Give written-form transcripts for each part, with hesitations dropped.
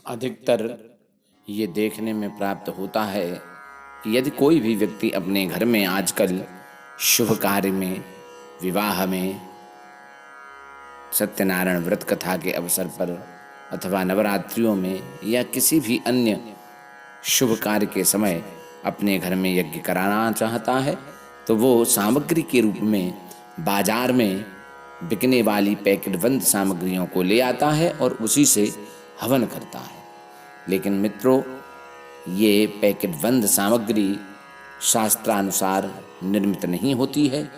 अधिकतर ये देखने में प्राप्त होता है कि यदि कोई भी व्यक्ति अपने घर में आजकल शुभ कार्य में, विवाह में, सत्यनारायण व्रत कथा के अवसर पर अथवा नवरात्रियों में या किसी भी अन्य शुभ कार्य के समय अपने घर में यज्ञ कराना चाहता है तो वो सामग्री के रूप में बाजार में बिकने वाली पैकेटबंद सामग्रियों को ले आता है और उसी से हवन करता है। लेकिन मित्रों, ये पैकेटबंद सामग्री शास्त्रानुसार निर्मित नहीं होती है।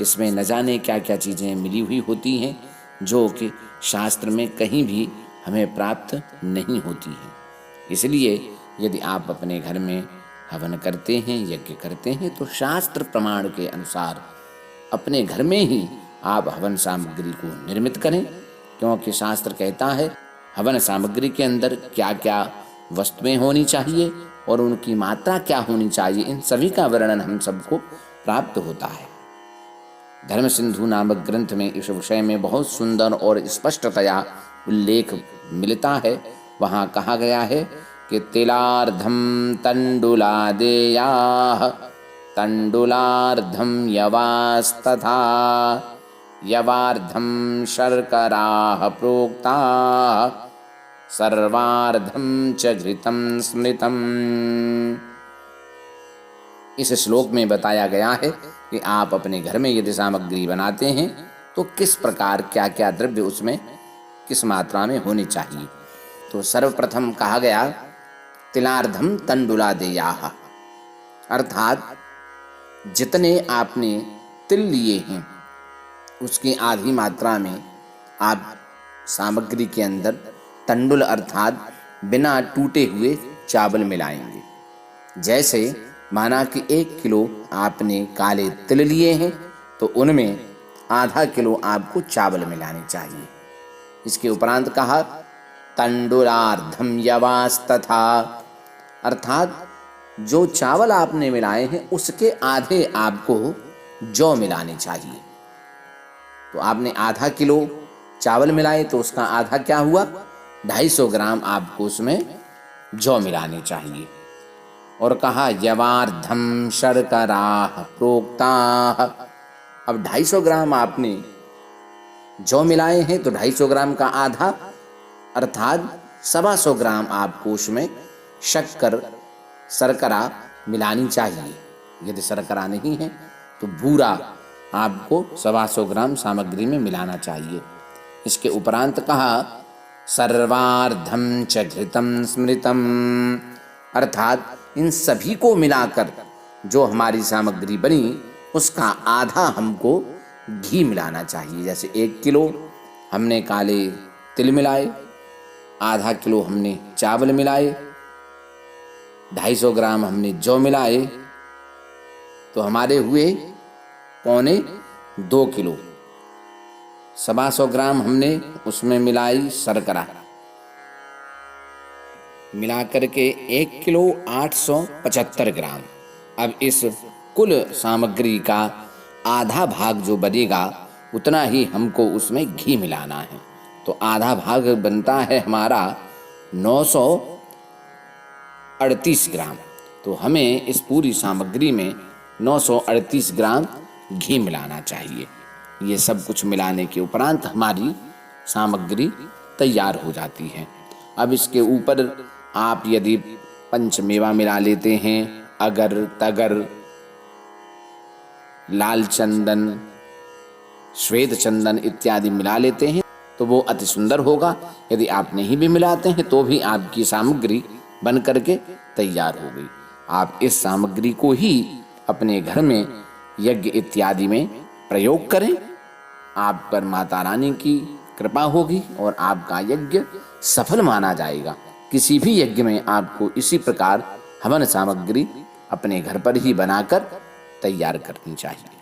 इसमें न जाने क्या क्या चीज़ें मिली हुई होती हैं जो कि शास्त्र में कहीं भी हमें प्राप्त नहीं होती हैं। इसलिए यदि आप अपने घर में हवन करते हैं, यज्ञ करते हैं, तो शास्त्र प्रमाण के अनुसार अपने घर में ही आप हवन सामग्री को निर्मित करें, क्योंकि शास्त्र कहता है हवन सामग्री के अंदर क्या क्या वस्तुएं होनी चाहिए और उनकी मात्रा क्या होनी चाहिए, इन सभी का वर्णन हम सबको प्राप्त होता है। धर्म सिंधु नामक ग्रंथ में इस विषय में बहुत सुंदर और स्पष्टतया उल्लेख मिलता है। वहाँ कहा गया है कि तिलार्धम तंडुलादेयाः तंडुलार्धम यवास्तथा यवार्धम शर्कराः प्रोक्ताः सर्वार्धम च घृतं स्मृतम्। इस श्लोक में बताया गया है कि आप अपने घर में यदि सामग्री बनाते हैं तो किस प्रकार क्या क्या द्रव्य उसमें किस मात्रा में होनी चाहिए। तो सर्वप्रथम कहा गया तिलार्धम तंडुलादेयाः, अर्थात जितने आपने तिल लिए हैं उसकी आधी मात्रा में आप सामग्री के अंदर तंडुल अर्थात बिना टूटे हुए चावल मिलाएंगे। जैसे माना कि 1 किलो आपने काले तिल लिए हैं तो उनमें आधा किलो आपको चावल मिलाने चाहिए। इसके उपरांत कहा तंडुलार्धम यवास्तथा, अर्थात जो चावल आपने मिलाए हैं उसके आधे आपको जौ मिलाने चाहिए। तो आपने आधा किलो चावल मिलाए तो उसका आधा क्या हुआ, 250 ग्राम आपको उसमें जौ मिलाने चाहिए। और कहा यवार्धम शर्कराः प्रोक्ताः, अब 250 ग्राम आपने जौ मिलाए हैं तो 250 ग्राम का आधा अर्थात 125 ग्राम आपको उसमें शर्करा मिलानी चाहिए। यदि शर्करा नहीं है तो बूरा आपको 125 ग्राम सामग्री में मिलाना चाहिए। इसके उपरांत कहा सर्वार्धम च घृतं स्मृतम्, अर्थात इन सभी को मिलाकर जो हमारी सामग्री बनी उसका आधा हमको घी मिलाना चाहिए। जैसे 1 किलो हमने काले तिल मिलाए, आधा किलो हमने चावल मिलाए, 250 ग्राम हमने जौ मिलाए, तो हमारे हुए 1.25 किलो। 125 ग्राम हमने उसमें मिलाई शर्करा, मिला करके 1 किलो 875 ग्राम। अब इस कुल सामग्री का आधा भाग जो बनेगा उतना ही हमको उसमें घी मिलाना है। तो आधा भाग बनता है हमारा 938 ग्राम। तो हमें इस पूरी सामग्री में 938 ग्राम घी मिलाना चाहिए। ये सब कुछ मिलाने के उपरांत हमारी सामग्री तैयार हो जाती है। अब इसके ऊपर आप यदि पंचमेवा मिला लेते हैं, अगर तगर, लाल चंदन, श्वेत चंदन इत्यादि मिला लेते हैं तो वो अति सुंदर होगा। यदि आप नहीं भी मिलाते हैं तो भी आपकी सामग्री बन करके तैयार हो गई। आप इस सामग्री को ही अपने घर में यज्ञ इत्यादि में प्रयोग करें, आप पर माता रानी की कृपा होगी और आपका यज्ञ सफल माना जाएगा। किसी भी यज्ञ में आपको इसी प्रकार हवन सामग्री अपने घर पर ही बनाकर तैयार करनी चाहिए।